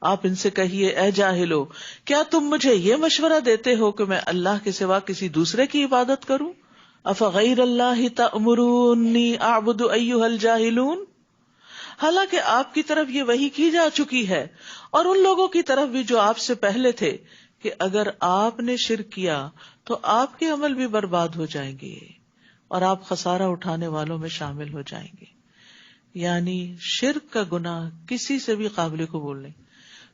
آپ ان سے کہیے اے جاہلو، کیا تم مجھے یہ مشورہ دیتے ہو کہ میں اللہ کے سوا کسی دوسرے کی عبادت کروں؟ افغیر اللہ تأمرونی اعبد ایھا الجاہلون، حالانکہ آپ کی طرف یہ وحی کی جا چکی ہے اور ان لوگوں کی طرف بھی جو آپ سے پہلے تھے کہ اگر آپ نے شرک کیا تو آپ کے عمل بھی برباد ہو جائیں گے اور آپ خسارہ اٹھانے والوں میں شامل ہو جائیں گے. یعنی شرک کا گناہ کسی سے بھی قابل قبول نہیں.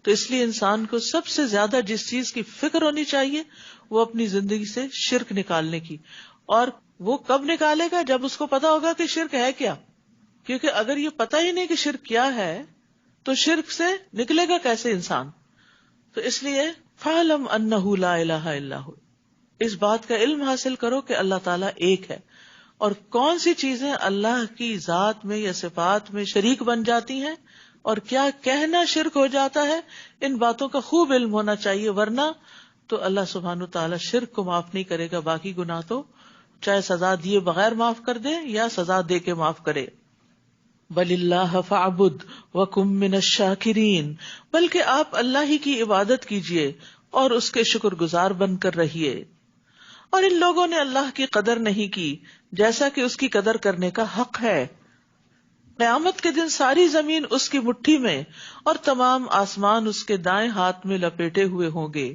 تو اس لیے انسان کو سب سے زیادہ جس چیز کی فکر ہونی چاہیے وہ اپنی زندگی سے شرک نکالنے کی. اور وہ کب نکالے گا؟ جب اس کو پتا ہوگا کہ شرک ہے کیا. کیونکہ اگر یہ پتا ہی نہیں کہ شرک کیا ہے تو شرک سے نکلے گا کیسے انسان. تو اس لیے فَاعْلَمْ أَنَّهُ لَا إِلَٰهَ إِلَّا هُوَ، اس بات کا علم حاصل کرو کہ اللہ تعالیٰ ایک ہے. اور کون سی چیزیں اللہ کی ذات میں یا صفات میں شریک بن جاتی ہیں اور کیا کہنا شرک ہو جاتا ہے، ان باتوں کا خوب علم ہونا چاہیے، ورنہ تو اللہ سبحانہ تعالیٰ شرک کو معاف نہیں کرے گا. باقی گناہ تو چاہے سزا دیے بغیر معاف کر دے یا سزا دے کے معاف کرے. بل اللہ فاعبد وکم من الشاکرین، بلکہ آپ اللہ ہی کی عبادت کیجیے اور اس کے شکر گزار بن کر رہیے. اور ان لوگوں نے اللہ کی قدر نہیں کی جیسا کہ اس کی قدر کرنے کا حق ہے. قیامت کے دن ساری زمین اس کی مٹھی میں اور تمام آسمان اس کے دائیں ہاتھ میں لپیٹے ہوئے ہوں گے.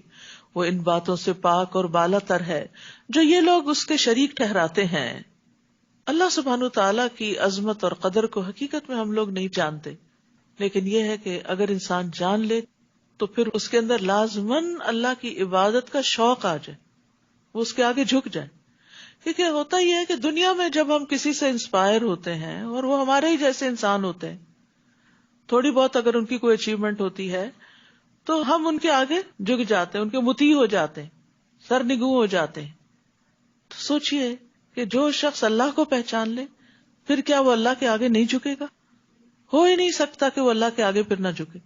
وہ ان باتوں سے پاک اور بالا تر ہے جو یہ لوگ اس کے شریک ٹھہراتے ہیں. اللہ سبحانہ تعالیٰ کی عظمت اور قدر کو حقیقت میں ہم لوگ نہیں جانتے، لیکن یہ ہے کہ اگر انسان جان لے تو پھر اس کے اندر لازماً اللہ کی عبادت کا شوق آ جائے، وہ اس کے آگے جھک جائے. کیونکہ ہوتا یہ ہے کہ دنیا میں جب ہم کسی سے انسپائر ہوتے ہیں اور وہ ہمارے ہی جیسے انسان ہوتے ہیں، تھوڑی بہت اگر ان کی کوئی اچیومنٹ ہوتی ہے تو ہم ان کے آگے جھک جاتے ہیں، ان کے مطیع ہو جاتے ہیں، سرنگوں ہو جاتے ہیں. تو سوچئے کہ جو شخص اللہ کو پہچان لے پھر کیا وہ اللہ کے آگے نہیں جھکے گا؟ ہو ہی نہیں سکتا کہ وہ اللہ کے آگے پھر نہ جھکے.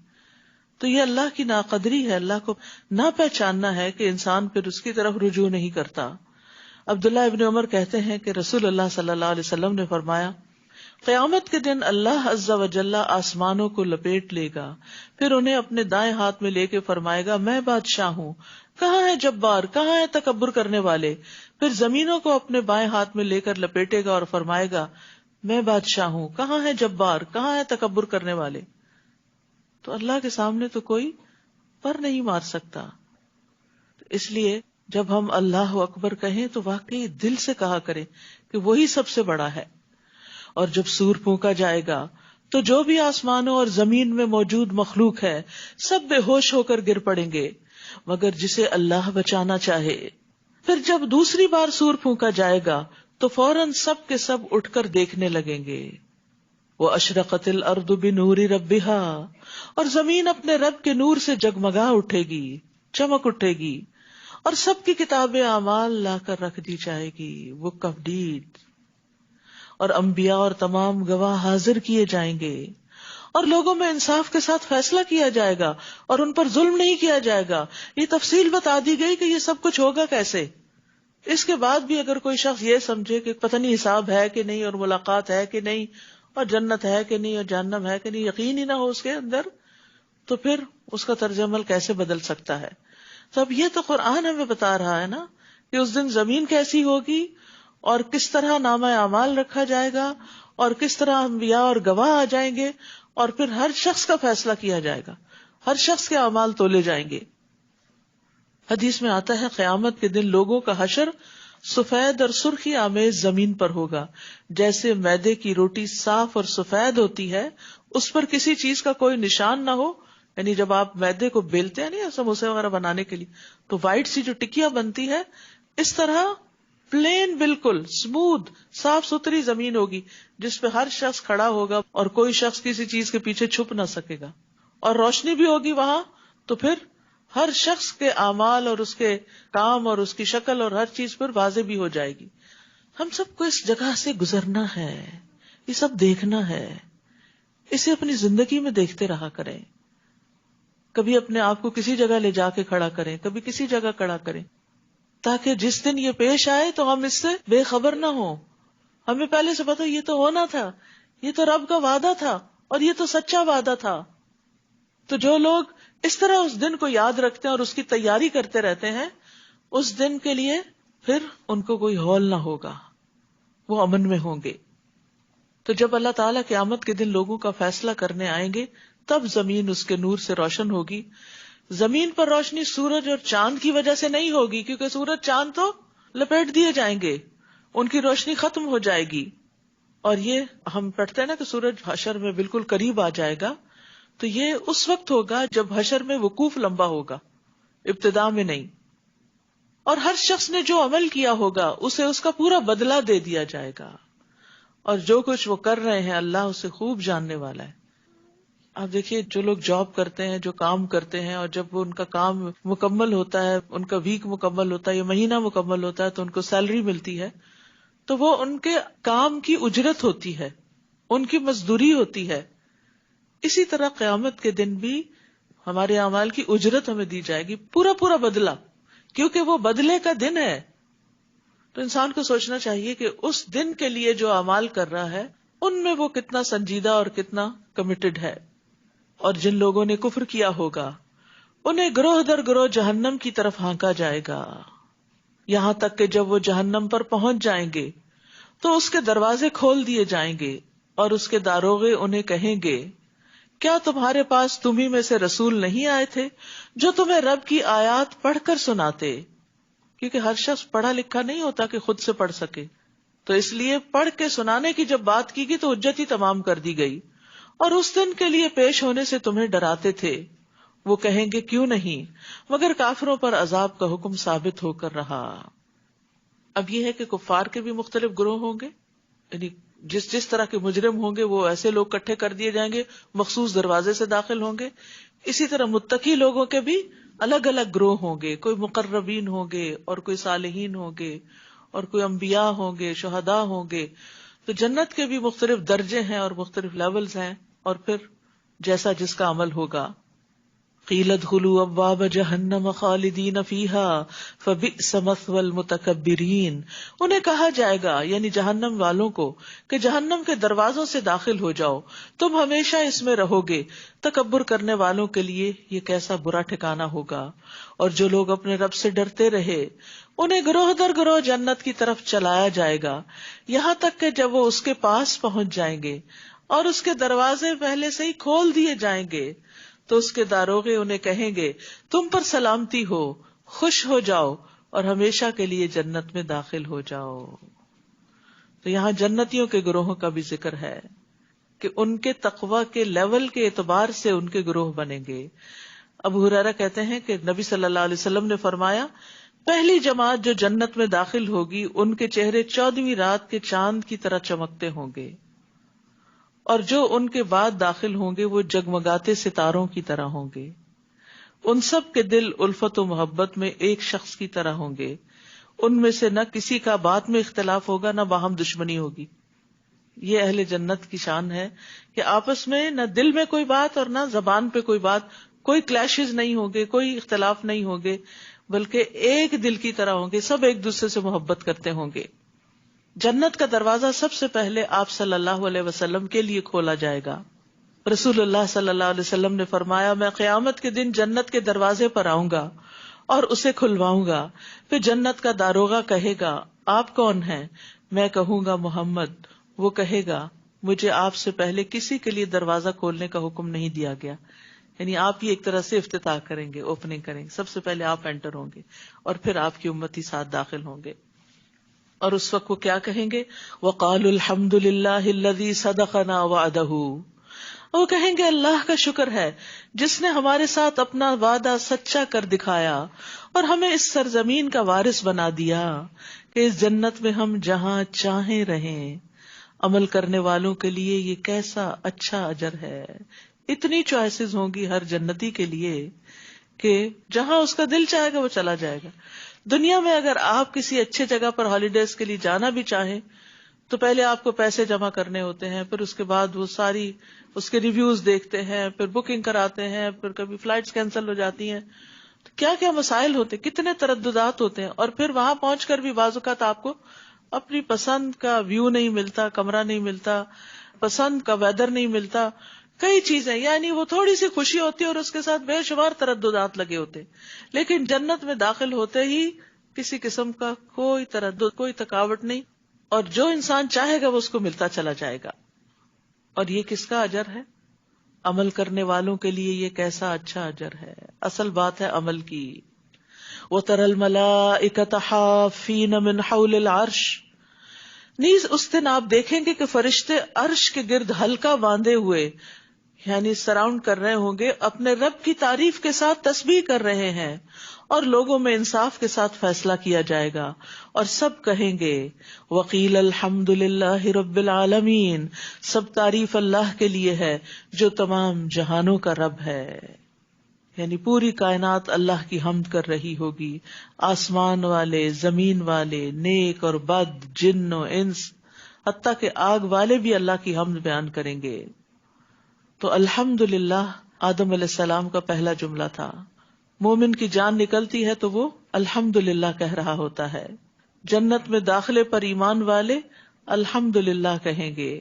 تو یہ اللہ کی ناقدری ہے، اللہ کو نہ پہچاننا ہے کہ انسان پھر اس کی طرف رجوع نہیں کرتا. عبداللہ ابن عمر کہتے ہیں کہ رسول اللہ صلی اللہ علیہ وسلم نے فرمایا، قیامت کے دن اللہ عز و جل آسمانوں کو لپیٹ لے گا، پھر انہیں اپنے دائیں ہاتھ میں لے کے فرمائے گا میں بادشاہ ہوں، کہاں ہے جبار، کہاں ہے تکبر کرنے والے. پھر زمینوں کو اپنے بائیں ہاتھ میں لے کر لپیٹے گا اور فرمائے گا میں بادشاہ ہوں، کہاں ہے جبار، کہاں ہے تکبر کرنے والے. تو اللہ کے سامنے تو کوئی پر نہیں مار سکتا. اس لیے جب ہم اللہ اکبر کہیں تو واقعی دل سے کہا کریں کہ وہی سب سے بڑا ہے. اور جب سور پھونکا جائے گا تو جو بھی آسمانوں اور زمین میں موجود مخلوق ہے سب بے ہوش ہو کر گر پڑیں گے مگر جسے اللہ بچانا چاہے. پھر جب دوسری بار سور پھونکا جائے گا تو فوراً سب کے سب اٹھ کر دیکھنے لگیں گے. وَأَشْرَقَتِ الْأَرْضُ بِنُورِ رَبِّهَا، اور زمین اپنے رب کے نور سے جگمگا اٹھے گی، چمک اٹھے گی، اور سب کی کتاب اعمال لا کر رکھ دی جائے گی، بک آف ڈیڈ. اور انبیاء اور تمام گواہ حاضر کیے جائیں گے اور لوگوں میں انصاف کے ساتھ فیصلہ کیا جائے گا اور ان پر ظلم نہیں کیا جائے گا. یہ تفصیل بتا دی گئی کہ یہ سب کچھ ہوگا کیسے. اس کے بعد بھی اگر کوئی شخص یہ سمجھے کہ پتہ نہیں حساب ہے کہ نہیں اور ملاقات ہے کہ نہیں اور جنت ہے کہ نہیں اور جہنم ہے کہ نہیں، یقین ہی نہ ہو اس کے اندر، تو پھر اس کا طرز عمل کیسے بدل سکتا ہے. تو اب یہ تو قرآن ہمیں بتا رہا ہے نا کہ اس دن زمین کیسی ہوگی اور کس طرح نامہ اعمال رکھا جائے گا اور کس طرح انبیاء اور گواہ آ جائیں گے اور پھر ہر شخص کا فیصلہ کیا جائے گا، ہر شخص کے اعمال تولے جائیں گے. حدیث میں آتا ہے قیامت کے دن لوگوں کا حشر سفید اور سرخی آمیز زمین پر ہوگا، جیسے میدے کی روٹی صاف اور سفید ہوتی ہے، اس پر کسی چیز کا کوئی نشان نہ ہو. یعنی جب آپ میدے کو بیلتے ہیں نا سموسے وغیرہ بنانے کے لیے تو وائٹ سی جو ٹکیاں بنتی ہے، اس طرح پلین بالکل اسموتھ صاف ستھری زمین ہوگی جس پہ ہر شخص کھڑا ہوگا اور کوئی شخص کسی چیز کے پیچھے چھپ نہ سکے گا، اور روشنی بھی ہوگی وہاں. تو پھر ہر شخص کے اعمال اور اس کے کام اور اس کی شکل اور ہر چیز پر واضح بھی ہو جائے گی. ہم سب کو اس جگہ سے گزرنا ہے، یہ سب دیکھنا ہے، اسے اپنی زندگی میں دیکھتے رہا کریں. کبھی اپنے آپ کو کسی جگہ لے جا کے کھڑا کریں، کبھی کسی جگہ کھڑا کریں، تاکہ جس دن یہ پیش آئے تو ہم اس سے بے خبر نہ ہوں. ہمیں پہلے سے پتا یہ تو ہونا تھا، یہ تو رب کا وعدہ تھا اور یہ تو سچا وعدہ تھا. تو جو لوگ اس طرح اس دن کو یاد رکھتے ہیں اور اس کی تیاری کرتے رہتے ہیں، اس دن کے لیے پھر ان کو کوئی ہول نہ ہوگا، وہ امن میں ہوں گے. تو جب اللہ تعالیٰ قیامت کے دن لوگوں کا فیصلہ کرنے آئیں گے تب زمین اس کے نور سے روشن ہوگی. زمین پر روشنی سورج اور چاند کی وجہ سے نہیں ہوگی، کیونکہ سورج چاند تو لپیٹ دیے جائیں گے، ان کی روشنی ختم ہو جائے گی. اور یہ ہم پڑھتے ہیں نا کہ سورج حشر میں بالکل قریب آ جائے گا، تو یہ اس وقت ہوگا جب حشر میں وقوف لمبا ہوگا، ابتدا میں نہیں. اور ہر شخص نے جو عمل کیا ہوگا اسے اس کا پورا بدلہ دے دیا جائے گا، اور جو کچھ وہ کر رہے ہیں اللہ اسے خوب جاننے والا ہے. آپ دیکھیے جو لوگ جاب کرتے ہیں، جو کام کرتے ہیں، اور جب وہ ان کا کام مکمل ہوتا ہے، ان کا ویک مکمل ہوتا ہے یا مہینہ مکمل ہوتا ہے، تو ان کو سیلری ملتی ہے، تو وہ ان کے کام کی اجرت ہوتی ہے، ان کی مزدوری ہوتی ہے. اسی طرح قیامت کے دن بھی ہمارے اعمال کی اجرت ہمیں دی جائے گی، پورا پورا بدلہ، کیونکہ وہ بدلے کا دن ہے. تو انسان کو سوچنا چاہیے کہ اس دن کے لیے جو اعمال کر رہا ہے ان میں وہ کتنا سنجیدہ اور کتنا کمیٹڈ ہے. اور جن لوگوں نے کفر کیا ہوگا انہیں گروہ در گروہ جہنم کی طرف ہانکا جائے گا، یہاں تک کہ جب وہ جہنم پر پہنچ جائیں گے تو اس کے دروازے کھول دیے جائیں گے اور اس کے داروغے انہیں کہیں گے، کیا تمہارے پاس تمہیں میں سے رسول نہیں آئے تھے جو تمہیں رب کی آیات پڑھ کر سناتے؟ کیونکہ ہر شخص پڑھا لکھا نہیں ہوتا کہ خود سے پڑھ سکے، تو اس لیے پڑھ کے سنانے کی جب بات کی گئی تو حجت ہی تمام کر دی گئی. اور اس دن کے لیے پیش ہونے سے تمہیں ڈراتے تھے. وہ کہیں گے کیوں نہیں، مگر کافروں پر عذاب کا حکم ثابت ہو کر رہا. اب یہ ہے کہ کفار کے بھی مختلف گروہ ہوں گے، یعنی جس طرح کے مجرم ہوں گے وہ ایسے لوگ اکٹھے کر دیے جائیں گے، مخصوص دروازے سے داخل ہوں گے. اسی طرح متقی لوگوں کے بھی الگ الگ گروہ ہوں گے، کوئی مقربین ہوں گے اور کوئی صالحین ہوں گے اور کوئی انبیاء ہوں گے، شہداء ہوں گے. تو جنت کے بھی مختلف درجے ہیں اور مختلف لیولز ہیں، اور پھر جیسا جس کا عمل ہوگا. قیل ادخلوا ابواب جہنم خالدین فیہا فبئس مثوی المتکبرین. انہیں کہا جائے گا یعنی جہنم والوں کو کہ جہنم کے دروازوں سے داخل ہو جاؤ، تم ہمیشہ اس میں رہو گے. تکبر کرنے والوں کے لیے یہ کیسا برا ٹھکانہ ہوگا. اور جو لوگ اپنے رب سے ڈرتے رہے انہیں گروہ در گروہ جنت کی طرف چلایا جائے گا، یہاں تک کہ جب وہ اس کے پاس پہنچ جائیں گے اور اس کے دروازے پہلے سے ہی کھول دیے جائیں گے تو اس کے داروغے انہیں کہیں گے، تم پر سلامتی ہو، خوش ہو جاؤ اور ہمیشہ کے لیے جنت میں داخل ہو جاؤ. تو یہاں جنتیوں کے گروہوں کا بھی ذکر ہے کہ ان کے تقوی کے لیول کے اعتبار سے ان کے گروہ بنیں گے. ابو ہریرہ کہتے ہیں کہ نبی صلی اللہ علیہ وسلم نے فرمایا، پہلی جماعت جو جنت میں داخل ہوگی ان کے چہرے 14ویں رات کے چاند کی طرح چمکتے ہوں گے، اور جو ان کے بعد داخل ہوں گے وہ جگمگاتے ستاروں کی طرح ہوں گے. ان سب کے دل الفت و محبت میں ایک شخص کی طرح ہوں گے، ان میں سے نہ کسی کا بات میں اختلاف ہوگا نہ باہم دشمنی ہوگی. یہ اہل جنت کی شان ہے کہ آپس میں نہ دل میں کوئی بات اور نہ زبان پہ کوئی بات، کوئی کلیشز نہیں ہوں گے، کوئی اختلاف نہیں ہوں گے، بلکہ ایک دل کی طرح ہوں گے، سب ایک دوسرے سے محبت کرتے ہوں گے. جنت کا دروازہ سب سے پہلے آپ صلی اللہ علیہ وسلم کے لیے کھولا جائے گا. رسول اللہ صلی اللہ علیہ وسلم نے فرمایا، میں قیامت کے دن جنت کے دروازے پر آؤں گا اور اسے کھلواؤں گا. پھر جنت کا داروغہ کہے گا، آپ کون ہیں؟ میں کہوں گا محمد. وہ کہے گا، مجھے آپ سے پہلے کسی کے لیے دروازہ کھولنے کا حکم نہیں دیا گیا. یعنی آپ ہی ایک طرح سے افتتاح کریں گے، اوپننگ کریں گے، سب سے پہلے آپ انٹر ہوں گے اور پھر آپ کی امتی ساتھ داخل ہوں گے. اور اس وقت وہ کیا کہیں گے؟ وَقَالُوا الْحَمْدُ لِلَّهِ الَّذِي صَدَقَنَا وَعْدَهُ. وہ کہیں گے اللہ کا شکر ہے جس نے ہمارے ساتھ اپنا وعدہ سچا کر دکھایا اور ہمیں اس سرزمین کا وارث بنا دیا کہ اس جنت میں ہم جہاں چاہیں رہیں. عمل کرنے والوں کے لیے یہ کیسا اچھا اجر ہے. اتنی چوائسز ہوں گی ہر جنتی کے لیے کہ جہاں اس کا دل چاہے گا وہ چلا جائے گا. دنیا میں اگر آپ کسی اچھے جگہ پر ہالیڈیز کے لیے جانا بھی چاہیں تو پہلے آپ کو پیسے جمع کرنے ہوتے ہیں، پھر اس کے بعد وہ ساری اس کے ریویوز دیکھتے ہیں، پھر بکنگ کراتے ہیں، پھر کبھی فلائٹس کینسل ہو جاتی ہیں، تو کیا کیا مسائل ہوتے، کتنے ترددات ہوتے ہیں. اور پھر وہاں پہنچ کر بھی بعض اوقات آپ کو اپنی پسند کا ویو نہیں ملتا، کمرہ نہیں ملتا، پسند کا ویدر نہیں ملتا. کئی چیزیں، یعنی وہ تھوڑی سی خوشی ہوتی ہے اور اس کے ساتھ بے شمار ترددات لگے ہوتے، لیکن جنت میں داخل ہوتے ہی کسی قسم کا کوئی تردد، کوئی تھکاوٹ نہیں، اور جو انسان چاہے گا وہ اس کو ملتا چلا جائے گا. اور یہ کس کا اجر ہے؟ عمل کرنے والوں کے لیے یہ کیسا اچھا اجر ہے. اصل بات ہے عمل کی. وَتَرَى الْمَلَائِكَةَ حَافِّينَ مِنْ حَوْلِ الْعَرْشِ، نیز اس دن آپ دیکھیں گے کہ فرشتے عرش کے گرد حلقہ باندھے ہوئے، یعنی سراؤنڈ کر رہے ہوں گے، اپنے رب کی تعریف کے ساتھ تسبیح کر رہے ہیں، اور لوگوں میں انصاف کے ساتھ فیصلہ کیا جائے گا، اور سب کہیں گے وقیل الحمد للہ رب العالمین، سب تعریف اللہ کے لیے ہے جو تمام جہانوں کا رب ہے. یعنی پوری کائنات اللہ کی حمد کر رہی ہوگی، آسمان والے، زمین والے، نیک اور بد، جن و انس، حتیٰ کہ آگ والے بھی اللہ کی حمد بیان کریں گے. تو الحمدللہ آدم علیہ السلام کا پہلا جملہ تھا. مومن کی جان نکلتی ہے تو وہ الحمدللہ کہہ رہا ہوتا ہے. جنت میں داخلے پر ایمان والے الحمدللہ کہیں گے،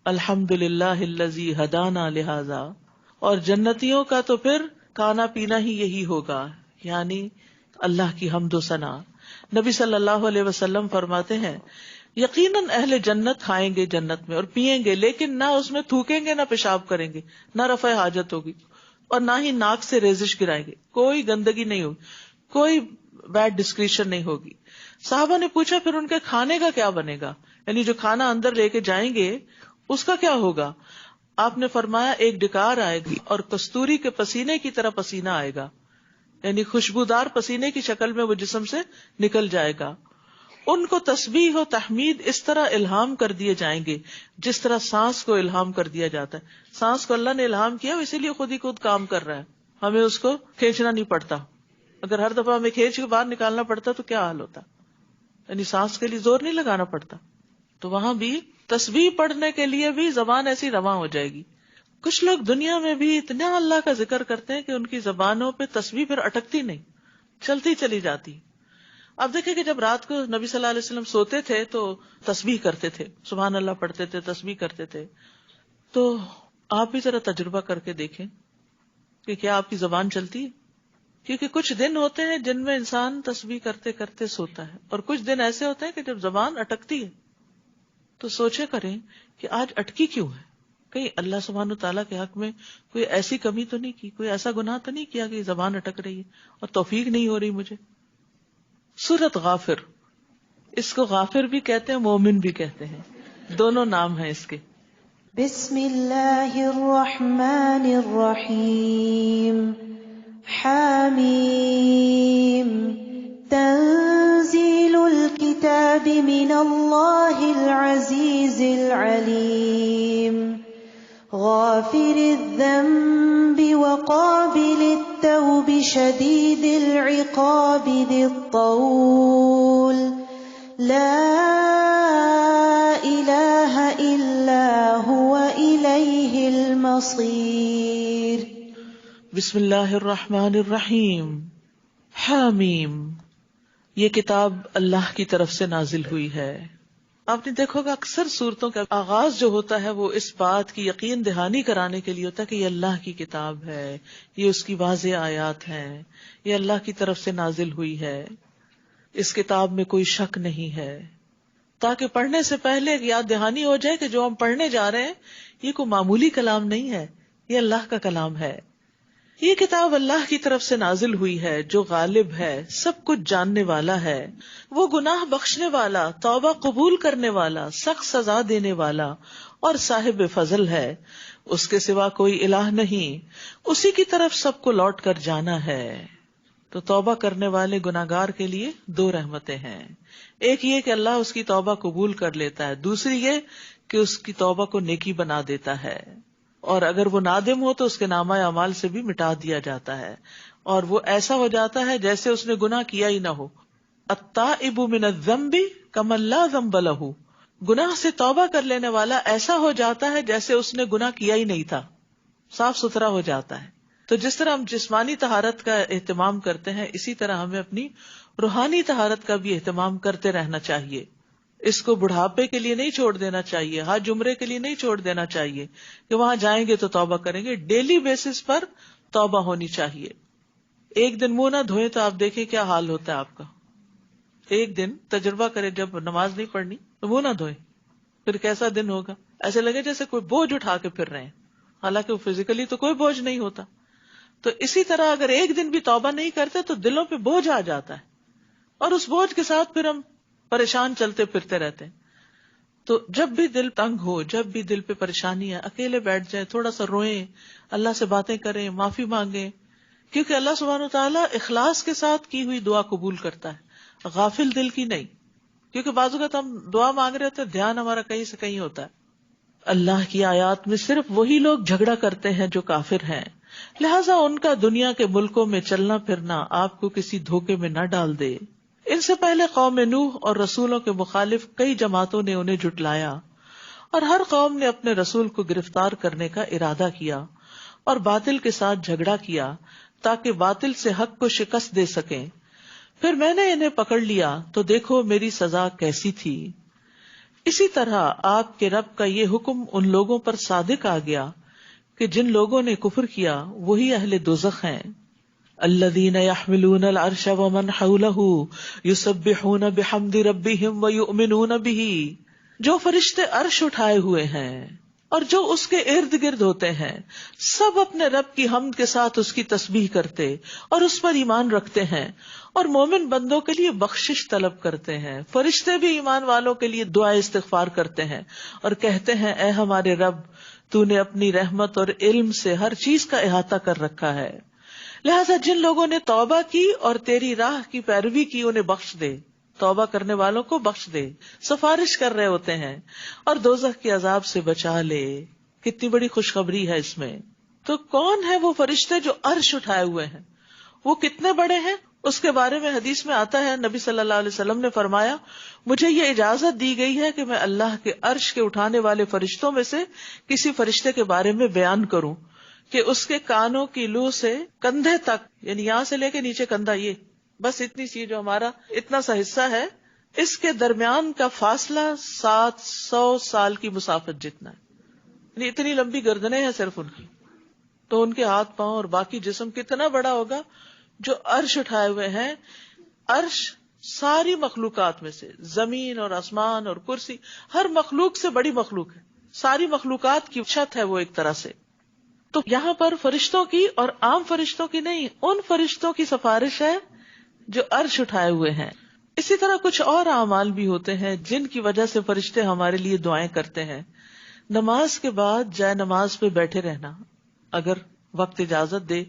الحمدللہ الذی ہدانا لہذا. اور جنتیوں کا تو پھر کھانا پینا ہی یہی ہوگا، یعنی اللہ کی حمد و ثنا. نبی صلی اللہ علیہ وسلم فرماتے ہیں یقیناً اہل جنت کھائیں گے جنت میں اور پیئیں گے، لیکن نہ اس میں تھوکیں گے، نہ پیشاب کریں گے، نہ رفع حاجت ہوگی، اور نہ ہی ناک سے ریزش گرائیں گے. کوئی گندگی نہیں ہوگی، کوئی بیڈ ڈسکریشن نہیں ہوگی. صحابہ نے پوچھا پھر ان کے کھانے کا کیا بنے گا، یعنی جو کھانا اندر لے کے جائیں گے اس کا کیا ہوگا؟ آپ نے فرمایا ایک ڈکار آئے گی اور کستوری کے پسینے کی طرح پسینہ آئے گا، یعنی خوشبودار پسینے کی شکل میں وہ جسم سے نکل جائے گا. ان کو تسبیح و تحمید اس طرح الہام کر دیے جائیں گے جس طرح سانس کو الہام کر دیا جاتا ہے. سانس کو اللہ نے الہام کیا، اسی لیے خود ہی خود کام کر رہا ہے، ہمیں اس کو کھینچنا نہیں پڑتا. اگر ہر دفعہ ہمیں کھینچ کے باہر نکالنا پڑتا تو کیا حال ہوتا. یعنی سانس کے لیے زور نہیں لگانا پڑتا. تو وہاں بھی تسبیح پڑھنے کے لیے بھی زبان ایسی رواں ہو جائے گی. کچھ لوگ دنیا میں بھی اتنا اللہ کا ذکر کرتے ہیں کہ ان کی زبانوں پہ تسبیح پھر اٹکتی نہیں، چلتی چلی جاتی. اب دیکھیں کہ جب رات کو نبی صلی اللہ علیہ وسلم سوتے تھے تو تسبیح کرتے تھے، سبحان اللہ پڑھتے تھے، تسبیح کرتے تھے. تو آپ بھی ذرا تجربہ کر کے دیکھیں کہ کیا آپ کی زبان چلتی ہے. کیونکہ کچھ دن ہوتے ہیں جن میں انسان تسبیح کرتے کرتے سوتا ہے، اور کچھ دن ایسے ہوتے ہیں کہ جب زبان اٹکتی ہے. تو سوچے کریں کہ آج اٹکی کیوں ہے، کہیں اللہ سبحانہ تعالیٰ کے حق میں کوئی ایسی کمی تو نہیں کی، کوئی ایسا گناہ تو نہیں کیا کہ زبان اٹک رہی ہے اور توفیق نہیں ہو رہی مجھے. سورت غافر، اس کو غافر بھی کہتے ہیں، مومن بھی کہتے ہیں، دونوں نام ہیں اس کے. بسم اللہ الرحمن الرحیم. حامیم. تنزیل الکتاب من اللہ العزیز العلیم. غافر الذنب وقابل التوب شدید العقاب ذی الطول لا الہ الا هو الیہ المصیر. بسم اللہ الرحمن الرحیم. حامیم، یہ کتاب اللہ کی طرف سے نازل ہوئی ہے. آپ نے دیکھو گا اکثر صورتوں کا آغاز جو ہوتا ہے وہ اس بات کی یقین دہانی کرانے کے لیے ہوتا ہے کہ یہ اللہ کی کتاب ہے، یہ اس کی واضح آیات ہیں، یہ اللہ کی طرف سے نازل ہوئی ہے، اس کتاب میں کوئی شک نہیں ہے، تاکہ پڑھنے سے پہلے یاد دہانی ہو جائے کہ جو ہم پڑھنے جا رہے ہیں یہ کوئی معمولی کلام نہیں ہے، یہ اللہ کا کلام ہے. یہ کتاب اللہ کی طرف سے نازل ہوئی ہے جو غالب ہے، سب کچھ جاننے والا ہے، وہ گناہ بخشنے والا، توبہ قبول کرنے والا، سخت سزا دینے والا اور صاحب فضل ہے. اس کے سوا کوئی الہ نہیں، اسی کی طرف سب کو لوٹ کر جانا ہے. تو توبہ کرنے والے گناہگار کے لیے دو رحمتیں ہیں. ایک یہ کہ اللہ اس کی توبہ قبول کر لیتا ہے، دوسری یہ کہ اس کی توبہ کو نیکی بنا دیتا ہے، اور اگر وہ نادم ہو تو اس کے نامہ اعمال سے بھی مٹا دیا جاتا ہے، اور وہ ایسا ہو جاتا ہے جیسے اس نے گناہ کیا ہی نہ ہو. التائب من الذنب کمن لا ذنب لہ، گناہ سے توبہ کر لینے والا ایسا ہو جاتا ہے جیسے اس نے گناہ کیا ہی نہیں تھا، صاف ستھرا ہو جاتا ہے. تو جس طرح ہم جسمانی طہارت کا اہتمام کرتے ہیں، اسی طرح ہمیں اپنی روحانی طہارت کا بھی اہتمام کرتے رہنا چاہیے. اس کو بڑھاپے کے لیے نہیں چھوڑ دینا چاہیے، حج عمرے کے لیے نہیں چھوڑ دینا چاہیے کہ وہاں جائیں گے تو توبہ کریں گے. ڈیلی بیسس پر توبہ ہونی چاہیے. ایک دن منہ نہ دھوئیں تو آپ دیکھیں کیا حال ہوتا ہے آپ کا. ایک دن تجربہ کریں، جب نماز نہیں پڑھنی تو منہ نہ دھوئیں، پھر کیسا دن ہوگا. ایسے لگے جیسے کوئی بوجھ اٹھا کے پھر رہے ہیں، حالانکہ فزیکلی تو کوئی بوجھ نہیں ہوتا. تو اسی طرح اگر ایک دن بھی توبہ نہیں کرتے تو دلوں پہ بوجھ آ جاتا ہے، اور اس بوجھ کے ساتھ پھر ہم پریشان چلتے پھرتے رہتے ہیں. تو جب بھی دل تنگ ہو، جب بھی دل پہ پریشانی ہے، اکیلے بیٹھ جائیں، تھوڑا سا روئیں، اللہ سے باتیں کریں، معافی مانگیں، کیونکہ اللہ سبحانہ وتعالیٰ اخلاص کے ساتھ کی ہوئی دعا قبول کرتا ہے، غافل دل کی نہیں. کیونکہ بعض اوقات ہم دعا مانگ رہے ہوتے ہیں، دھیان ہمارا کہیں سے کہیں ہوتا ہے. اللہ کی آیات میں صرف وہی لوگ جھگڑا کرتے ہیں جو کافر ہیں، لہٰذا ان کا دنیا کے ملکوں میں چلنا پھرنا آپ کو کسی دھوکے میں نہ ڈال دے. ان سے پہلے قوم نوح اور رسولوں کے مخالف کئی جماعتوں نے انہیں جھٹلایا، اور ہر قوم نے اپنے رسول کو گرفتار کرنے کا ارادہ کیا اور باطل کے ساتھ جھگڑا کیا تاکہ باطل سے حق کو شکست دے سکیں. پھر میں نے انہیں پکڑ لیا تو دیکھو میری سزا کیسی تھی. اسی طرح آپ کے رب کا یہ حکم ان لوگوں پر صادق آ گیا کہ جن لوگوں نے کفر کیا وہی اہل دوزخ ہیں. الذین یحملون العرش ومن حولہ یسبحون بحمد ربہم ویؤمنون بہ، جو فرشتے عرش اٹھائے ہوئے ہیں اور جو اس کے ارد گرد ہوتے ہیں، سب اپنے رب کی حمد کے ساتھ اس کی تسبیح کرتے اور اس پر ایمان رکھتے ہیں، اور مومن بندوں کے لیے بخشش طلب کرتے ہیں. فرشتے بھی ایمان والوں کے لیے دعا استغفار کرتے ہیں اور کہتے ہیں اے ہمارے رب، تو نے اپنی رحمت اور علم سے ہر چیز کا احاطہ کر رکھا ہے، لہذا جن لوگوں نے توبہ کی اور تیری راہ کی پیروی کی انہیں بخش دے. توبہ کرنے والوں کو بخش دے، سفارش کر رہے ہوتے ہیں، اور دوزخ کے عذاب سے بچا لے. کتنی بڑی خوشخبری ہے اس میں. تو کون ہے وہ فرشتے جو عرش اٹھائے ہوئے ہیں؟ وہ کتنے بڑے ہیں اس کے بارے میں حدیث میں آتا ہے، نبی صلی اللہ علیہ وسلم نے فرمایا مجھے یہ اجازت دی گئی ہے کہ میں اللہ کے عرش کے اٹھانے والے فرشتوں میں سے کسی فرشتے کے بارے میں بیان کروں کہ اس کے کانوں کی لو سے کندھے تک، یعنی یہاں سے لے کے نیچے کندھا، یہ بس اتنی سی جو ہمارا اتنا سا حصہ ہے، اس کے درمیان کا فاصلہ 700 سال کی مسافت جتنا ہے. یعنی اتنی لمبی گردنیں ہیں صرف ان کی. تو ان کے ہاتھ پاؤں اور باقی جسم کتنا بڑا ہوگا جو عرش اٹھائے ہوئے ہیں. عرش ساری مخلوقات میں سے، زمین اور آسمان اور کرسی، ہر مخلوق سے بڑی مخلوق ہے، ساری مخلوقات کی چھت ہے وہ ایک طرح سے. تو یہاں پر فرشتوں کی اور عام فرشتوں کی نہیں، ان فرشتوں کی سفارش ہے جو عرش اٹھائے ہوئے ہیں. اسی طرح کچھ اور اعمال بھی ہوتے ہیں جن کی وجہ سے فرشتے ہمارے لیے دعائیں کرتے ہیں. نماز کے بعد جائے نماز پہ بیٹھے رہنا اگر وقت اجازت دے،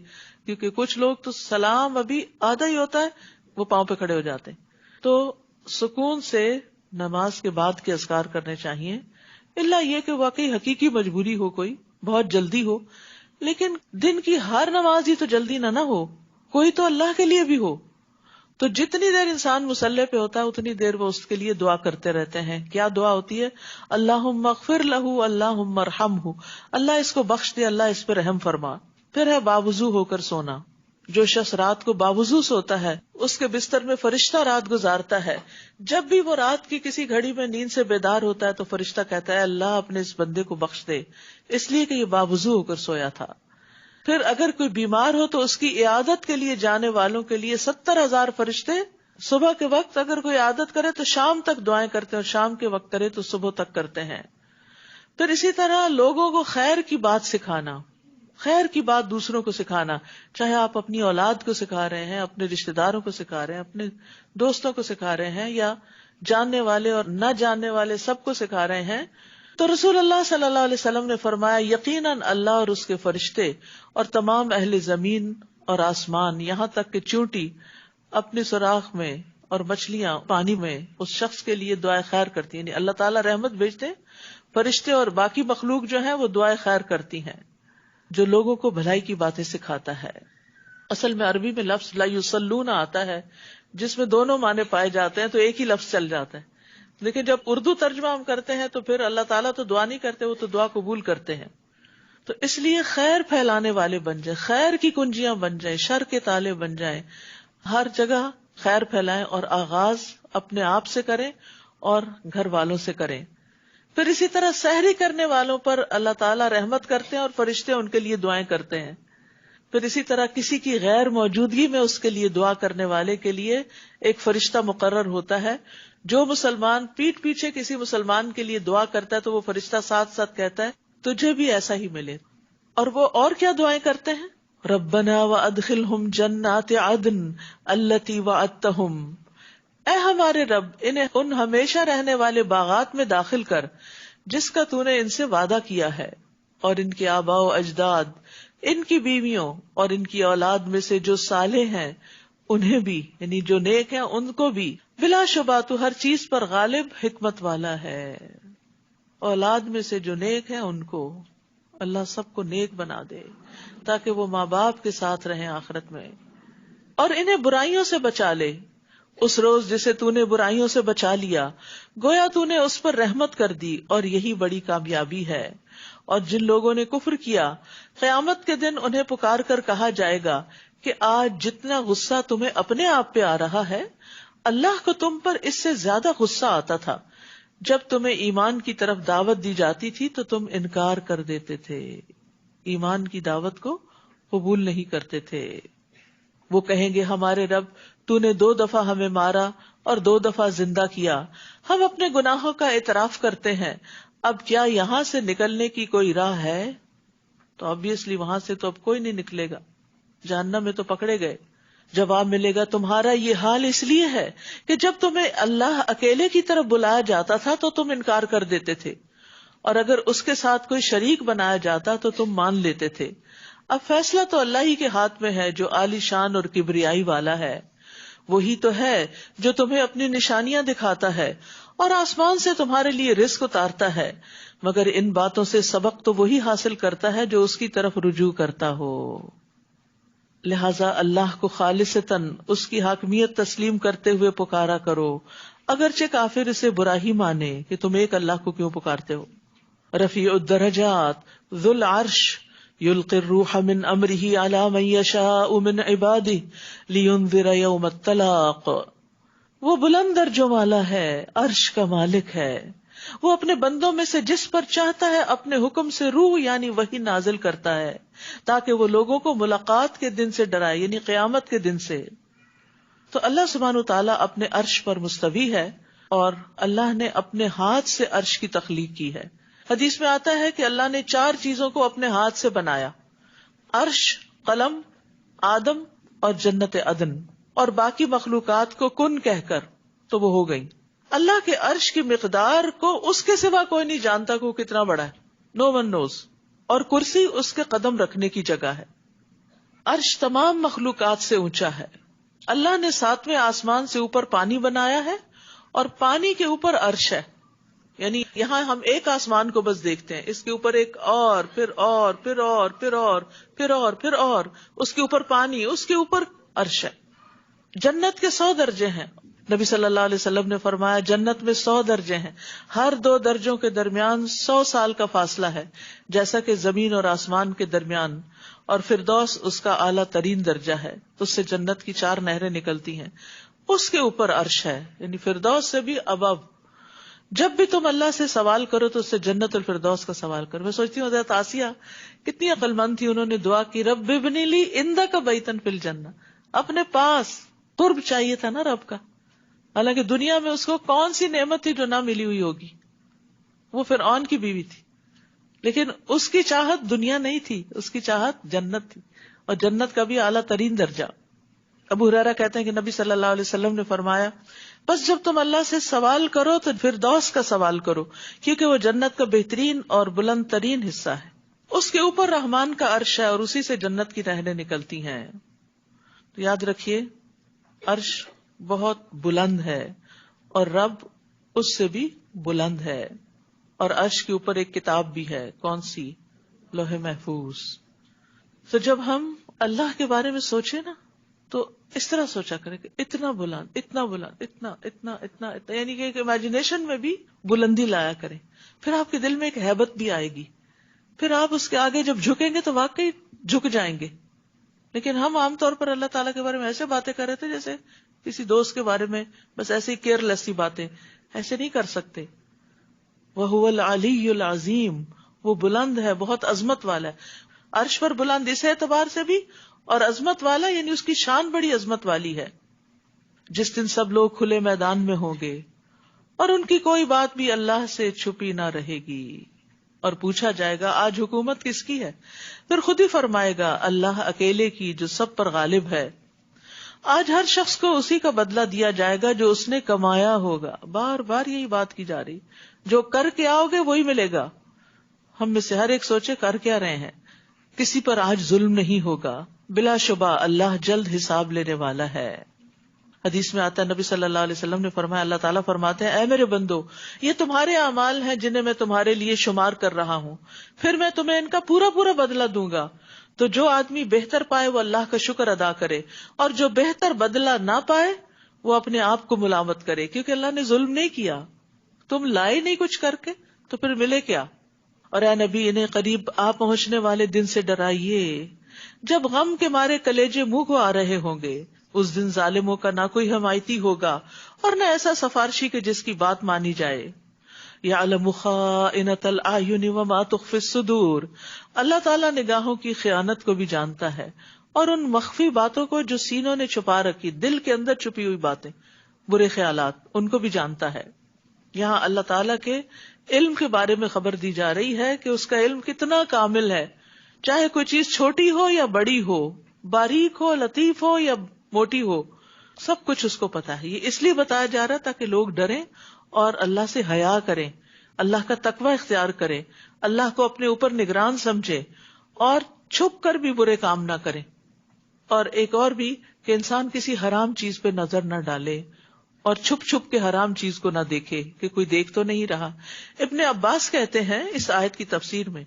کیونکہ کچھ لوگ تو سلام ابھی آدھا ہی ہوتا ہے وہ پاؤں پہ کھڑے ہو جاتے ہیں. تو سکون سے نماز کے بعد کے اذکار کرنے چاہیے، الا یہ کہ واقعی حقیقی مجبوری ہو، کوئی بہت جلدی ہو. لیکن دن کی ہر نماز ہی تو جلدی نہ ہو، کوئی تو اللہ کے لیے بھی ہو. تو جتنی دیر انسان مصلی پہ ہوتا ہے اتنی دیر وہ اس کے لیے دعا کرتے رہتے ہیں. کیا دعا ہوتی ہے؟ اللہم اغفر لہ، اللہم ارحمہ، اللہ اس کو بخش دے، اللہ اس پہ رحم فرما. پھر ہے باوضو ہو کر سونا. جو شخص رات کو باوضو سوتا ہے اس کے بستر میں فرشتہ رات گزارتا ہے. جب بھی وہ رات کی کسی گھڑی میں نیند سے بیدار ہوتا ہے تو فرشتہ کہتا ہے اللہ اپنے اس بندے کو بخش دے، اس لیے کہ یہ باوضو ہو کر سویا تھا. پھر اگر کوئی بیمار ہو تو اس کی عیادت کے لیے جانے والوں کے لیے 70,000 فرشتے صبح کے وقت اگر کوئی عیادت کرے تو شام تک دعائیں کرتے ہیں، اور شام کے وقت کرے تو صبح تک کرتے ہیں. پھر اسی طرح لوگوں کو خیر کی بات سکھانا، خیر کی بات دوسروں کو سکھانا، چاہے آپ اپنی اولاد کو سکھا رہے ہیں، اپنے رشتہ داروں کو سکھا رہے ہیں، اپنے دوستوں کو سکھا رہے ہیں، یا جاننے والے اور نہ جاننے والے سب کو سکھا رہے ہیں. تو رسول اللہ صلی اللہ علیہ وسلم نے فرمایا یقیناً اللہ اور اس کے فرشتے اور تمام اہل زمین اور آسمان، یہاں تک کہ چونٹی اپنے سوراخ میں اور مچھلیاں پانی میں اس شخص کے لیے دعائے خیر کرتی ہیں. یعنی اللہ تعالیٰ رحمت بھیجتے ہیں، فرشتے اور باقی مخلوق جو ہیں وہ دعائے خیر کرتی ہیں جو لوگوں کو بھلائی کی باتیں سکھاتا ہے. اصل میں عربی میں لفظ لا یصلون آتا ہے جس میں دونوں معنی پائے جاتے ہیں، تو ایک ہی لفظ چل جاتا ہے. لیکن جب اردو ترجمہ ہم کرتے ہیں تو پھر اللہ تعالیٰ تو دعا نہیں کرتے، وہ تو دعا قبول کرتے ہیں. تو اس لیے خیر پھیلانے والے بن جائیں، خیر کی کنجیاں بن جائیں، شر کے تالے بن جائیں، ہر جگہ خیر پھیلائیں اور آغاز اپنے آپ سے کریں اور گھر والوں سے کریں. پھر اسی طرح سحری کرنے والوں پر اللہ تعالیٰ رحمت کرتے ہیں اور فرشتے ان کے لیے دعائیں کرتے ہیں. پھر اسی طرح کسی کی غیر موجودگی میں اس کے لیے دعا کرنے والے کے لیے ایک فرشتہ مقرر ہوتا ہے. جو مسلمان پیٹھ پیچھے کسی مسلمان کے لیے دعا کرتا ہے تو وہ فرشتہ ساتھ ساتھ کہتا ہے تجھے بھی ایسا ہی ملے. اور وہ اور کیا دعائیں کرتے ہیں؟ ربنا وادخلہم جنات عدن التی وعدتہم، اے ہمارے رب انہیں ان ہمیشہ رہنے والے باغات میں داخل کر جس کا تو نے ان سے وعدہ کیا ہے، اور ان کے آباء و اجداد، ان کی بیویوں اور ان کی اولاد میں سے جو صالح ہیں انہیں بھی، یعنی جو نیک ہیں ان کو بھی. بلا شبہ تو ہر چیز پر غالب حکمت والا ہے. اولاد میں سے جو نیک ہیں ان کو اللہ سب کو نیک بنا دے تاکہ وہ ماں باپ کے ساتھ رہیں آخرت میں. اور انہیں برائیوں سے بچا لے اس روز جسے تو نے برائیوں سے بچا لیا، گویا تو نے اس پر رحمت کر دی، اور یہی بڑی کامیابی ہے. اور جن لوگوں نے کفر کیا قیامت کے دن انہیں پکار کر کہا جائے گا کہ آج جتنا غصہ تمہیں اپنے آپ پہ آ رہا ہے اللہ کو تم پر اس سے زیادہ غصہ آتا تھا جب تمہیں ایمان کی طرف دعوت دی جاتی تھی تو تم انکار کر دیتے تھے، ایمان کی دعوت کو قبول نہیں کرتے تھے. وہ کہیں گے ہمارے رب تو نے 2 دفعہ ہمیں مارا اور 2 دفعہ زندہ کیا، ہم اپنے گناہوں کا اعتراف کرتے ہیں، اب کیا یہاں سے نکلنے کی کوئی راہ ہے؟ تو obviously وہاں سے تو اب کوئی نہیں نکلے گا، جہنم میں تو پکڑے گئے. جواب ملے گا تمہارا یہ حال اس لیے ہے کہ جب تمہیں اللہ اکیلے کی طرف بلایا جاتا تھا تو تم انکار کر دیتے تھے، اور اگر اس کے ساتھ کوئی شریک بنایا جاتا تو تم مان لیتے تھے. اب فیصلہ تو اللہ ہی کے ہاتھ میں ہے جو عالی شان اور کبریائی والا ہے. وہی تو ہے جو تمہیں اپنی نشانیاں دکھاتا ہے اور آسمان سے تمہارے لیے رزق اتارتا ہے، مگر ان باتوں سے سبق تو وہی حاصل کرتا ہے جو اس کی طرف رجوع کرتا ہو. لہذا اللہ کو خالصتاً اس کی حاکمیت تسلیم کرتے ہوئے پکارا کرو، اگرچہ کافر اسے برا ہی مانے کہ تم ایک اللہ کو کیوں پکارتے ہو. رفیع الدرجات ذو العرش یلقی الروح من امرہ علی من یشاء من عبادہ لینذر یوم الطلاق. وہ بلند درجوں والا ہے، عرش کا مالک ہے، وہ اپنے بندوں میں سے جس پر چاہتا ہے اپنے حکم سے روح یعنی وحی نازل کرتا ہے تاکہ وہ لوگوں کو ملاقات کے دن سے ڈرائے، یعنی قیامت کے دن سے. تو اللہ سبحانہ وتعالیٰ اپنے عرش پر مستوی ہے اور اللہ نے اپنے ہاتھ سے عرش کی تخلیق کی ہے. حدیث میں آتا ہے کہ اللہ نے 4 چیزوں کو اپنے ہاتھ سے بنایا: عرش، قلم، آدم اور جنت عدن، اور باقی مخلوقات کو کن کہہ کر تو وہ ہو گئی. اللہ کے عرش کی مقدار کو اس کے سوا کوئی نہیں جانتا کہ وہ کتنا بڑا ہے، نو ون نوز. اور کرسی اس کے قدم رکھنے کی جگہ ہے. عرش تمام مخلوقات سے اونچا ہے. اللہ نے 7ویں آسمان سے اوپر پانی بنایا ہے اور پانی کے اوپر عرش ہے. یعنی یہاں ہم ایک آسمان کو بس دیکھتے ہیں، اس کے اوپر ایک اور پھر اور پھر اور پھر اور پھر اور پھر اور اس کے اوپر پانی، اس کے اوپر عرش ہے. جنت کے 100 درجے ہیں. نبی صلی اللہ علیہ وسلم نے فرمایا جنت میں 100 درجے ہیں، ہر 2 درجوں کے درمیان 100 سال کا فاصلہ ہے، جیسا کہ زمین اور آسمان کے درمیان. اور فردوس اس کا اعلیٰ ترین درجہ ہے، اس سے جنت کی 4 نہریں نکلتی ہیں، اس کے اوپر عرش ہے، یعنی فردوس سے بھی ابو. جب بھی تم اللہ سے سوال کرو تو اس سے جنت الفردوس کا سوال کرو. میں سوچتی ہوں حضرت آسیہ کتنی عقل مند تھی، انہوں نے دعا کی رب ابنی لی عندک بیتا فی الجنہ، اپنے پاس قرب چاہیے تھا نا رب کا. حالانکہ دنیا میں اس کو کون سی نعمت تھی جو نہ ملی ہوئی ہوگی، وہ فرعون کی بیوی تھی، لیکن اس کی چاہت دنیا نہیں تھی، اس کی چاہت جنت تھی، اور جنت کا بھی اعلیٰ ترین درجہ. ابو ہریرہ کہتے ہیں کہ نبی صلی اللہ علیہ وسلم نے فرمایا بس جب تم اللہ سے سوال کرو تو فردوس کا سوال کرو، کیونکہ وہ جنت کا بہترین اور بلند ترین حصہ ہے. اس کے اوپر رحمان کا عرش ہے اور اسی سے جنت کی نہریں نکلتی ہیں. تو یاد رکھیے عرش بہت بلند ہے اور رب اس سے بھی بلند ہے. اور عرش کے اوپر ایک کتاب بھی ہے، کون سی؟ لوح محفوظ. تو جب ہم اللہ کے بارے میں سوچے نا تو اس طرح سوچا کرے کہ اتنا بلند، اتنا بلند، اتنا اتنا اتنا اتنا، یعنی کہ امیجنیشن میں بھی بلندی لایا کریں. پھر آپ کے دل میں ایک ہیبت بھی آئے گی، پھر آپ اس کے آگے جب جھکیں گے تو واقعی جھک جائیں گے. لیکن ہم عام طور پر اللہ تعالیٰ کے بارے میں ایسے باتیں کر رہے تھے جیسے کسی دوست کے بارے میں بس ایسے ہی کیئر لیس سی باتیں ایسے نہیں کر سکتے. وَهُوَ الْعَلِيُّ الْعَظِيمُ، وہ بلند ہے، بہت عظمت والا ہے. عرش پر بلند اس اعتبار سے بھی، اور عظمت والا یعنی اس کی شان بڑی عظمت والی ہے. جس دن سب لوگ کھلے میدان میں ہوں گے اور ان کی کوئی بات بھی اللہ سے چھپی نہ رہے گی، اور پوچھا جائے گا آج حکومت کس کی ہے؟ پھر خود ہی فرمائے گا اللہ اکیلے کی جو سب پر غالب ہے. آج ہر شخص کو اسی کا بدلہ دیا جائے گا جو اس نے کمایا ہوگا. بار بار یہی بات کی جا رہی، جو کر کے آؤ گے وہی ملے گا. ہم میں سے ہر ایک سوچے کر کیا رہے ہیں. کسی پر آج ظلم نہیں ہوگا، بلا شبہ اللہ جلد حساب لینے والا ہے. حدیث میں آتا ہے نبی صلی اللہ علیہ وسلم نے فرمایا، اللہ تعالیٰ فرماتے ہیں اے میرے بندو، یہ تمہارے اعمال ہیں جنہیں میں تمہارے لیے شمار کر رہا ہوں، پھر میں تمہیں ان کا پورا پورا بدلہ دوں گا. تو جو آدمی بہتر پائے وہ اللہ کا شکر ادا کرے، اور جو بہتر بدلہ نہ پائے وہ اپنے آپ کو ملامت کرے، کیونکہ اللہ نے ظلم نہیں کیا. تم لائے نہیں کچھ کر کے تو پھر ملے کیا؟ اور اے نبی انہیں قریب آ پہنچنے والے دن سے ڈرائیے جب غم کے مارے کلیجے منہ کو آ رہے ہوں گے. اس دن ظالموں کا نہ کوئی حمایتی ہوگا اور نہ ایسا سفارشی کہ جس کی بات مانی جائے. یعلم خائنۃ الاعین وما تخفی الصدور، اللہ تعالیٰ نگاہوں کی خیانت کو بھی جانتا ہے اور ان مخفی باتوں کو جو سینوں نے چھپا رکھی، دل کے اندر چھپی ہوئی باتیں، برے خیالات، ان کو بھی جانتا ہے. یہاں اللہ تعالیٰ کے علم کے بارے میں خبر دی جا رہی ہے کہ اس کا علم کتنا کامل ہے. چاہے کوئی چیز چھوٹی ہو یا بڑی ہو، باریک ہو، لطیف ہو یا موٹی ہو، سب کچھ اس کو پتا ہے. یہ اس لیے بتایا جا رہا ہے تاکہ لوگ ڈریں اور اللہ سے حیا کریں، اللہ کا تقوی اختیار کریں، اللہ کو اپنے اوپر نگران سمجھے اور چھپ کر بھی برے کام نہ کریں. اور ایک اور بھی کہ انسان کسی حرام چیز پہ نظر نہ ڈالے اور چھپ چھپ کے حرام چیز کو نہ دیکھے کہ کوئی دیکھ تو نہیں رہا. ابن عباس کہتے ہیں اس آیت کی تفسیر میں،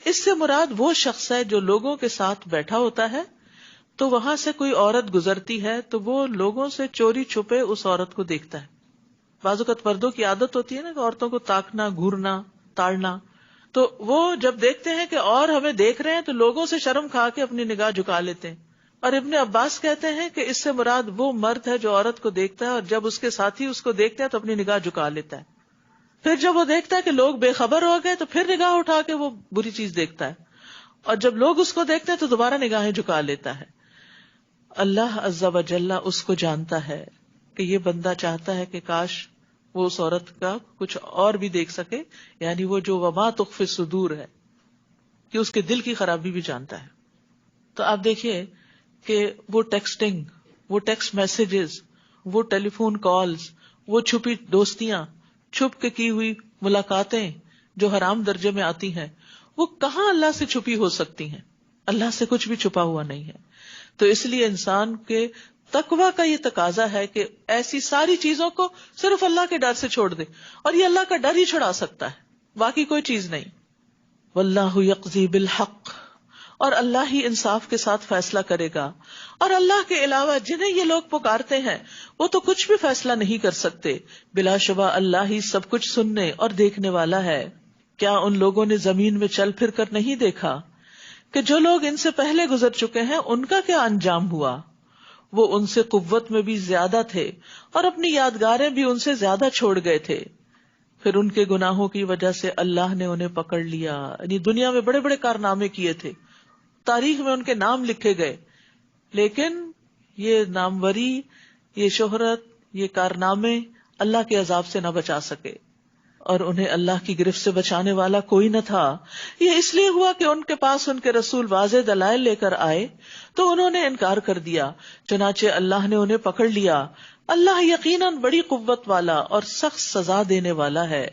اس سے مراد وہ شخص ہے جو لوگوں کے ساتھ بیٹھا ہوتا ہے تو وہاں سے کوئی عورت گزرتی ہے تو وہ لوگوں سے چوری چھپے اس عورت کو دیکھتا ہے. بعض اوقات مردوں کی عادت ہوتی ہے نا کہ عورتوں کو تاکنا، گھورنا، تاڑنا، تو وہ جب دیکھتے ہیں کہ اور ہمیں دیکھ رہے ہیں تو لوگوں سے شرم کھا کے اپنی نگاہ جھکا لیتے ہیں. اور ابن عباس کہتے ہیں کہ اس سے مراد وہ مرد ہے جو عورت کو دیکھتا ہے اور جب اس کے ساتھی اس کو دیکھتے ہیں تو اپنی نگاہ جھکا لیتا ہے. پھر جب وہ دیکھتا ہے کہ لوگ بے خبر ہو گئے تو پھر نگاہ اٹھا کے وہ بری چیز دیکھتا ہے، اور جب لوگ اس کو دیکھتے ہیں تو دوبارہ نگاہیں جھکا لیتا ہے. اللہ عز و جل اس کو جانتا ہے کہ یہ بندہ چاہتا ہے کہ کاش وہ اس عورت کا کچھ اور بھی دیکھ سکے، یعنی وہ جو وما تخفی الصدور ہے، کہ اس کے دل کی خرابی بھی جانتا ہے. تو آپ دیکھیے کہ وہ ٹیکسٹنگ، وہ ٹیکسٹ میسیجز، وہ ٹیلی فون کالز، وہ چھپی دوستیاں، چھپ کے کی ہوئی ملاقاتیں جو حرام درجے میں آتی ہیں، وہ کہاں اللہ سے چھپی ہو سکتی ہیں؟ اللہ سے کچھ بھی چھپا ہوا نہیں ہے. تو اس لیے انسان کے تقوی کا یہ تقاضا ہے کہ ایسی ساری چیزوں کو صرف اللہ کے ڈر سے چھوڑ دے، اور یہ اللہ کا ڈر ہی چھڑا سکتا ہے، باقی کوئی چیز نہیں. واللہ یقضی بالحق، اور اللہ ہی انصاف کے ساتھ فیصلہ کرے گا، اور اللہ کے علاوہ جنہیں یہ لوگ پکارتے ہیں وہ تو کچھ بھی فیصلہ نہیں کر سکتے. بلا شبہ اللہ ہی سب کچھ سننے اور دیکھنے والا ہے. کیا ان لوگوں نے زمین میں چل پھر کر نہیں دیکھا کہ جو لوگ ان سے پہلے گزر چکے ہیں ان کا کیا انجام ہوا؟ وہ ان سے قوت میں بھی زیادہ تھے اور اپنی یادگاریں بھی ان سے زیادہ چھوڑ گئے تھے. پھر ان کے گناہوں کی وجہ سے اللہ نے انہیں پکڑ لیا. یعنی دنیا میں بڑے بڑے کارنامے کیے تھے، تاریخ میں ان کے نام لکھے گئے، لیکن یہ ناموری، یہ شہرت، یہ کارنامے اللہ کے عذاب سے نہ بچا سکے، اور انہیں اللہ کی گرفت سے بچانے والا کوئی نہ تھا. یہ اس لیے ہوا کہ ان کے پاس ان کے رسول واضح دلائل لے کر آئے تو انہوں نے انکار کر دیا، چنانچہ اللہ نے انہیں پکڑ لیا. اللہ یقیناً بڑی قوت والا اور سخت سزا دینے والا ہے.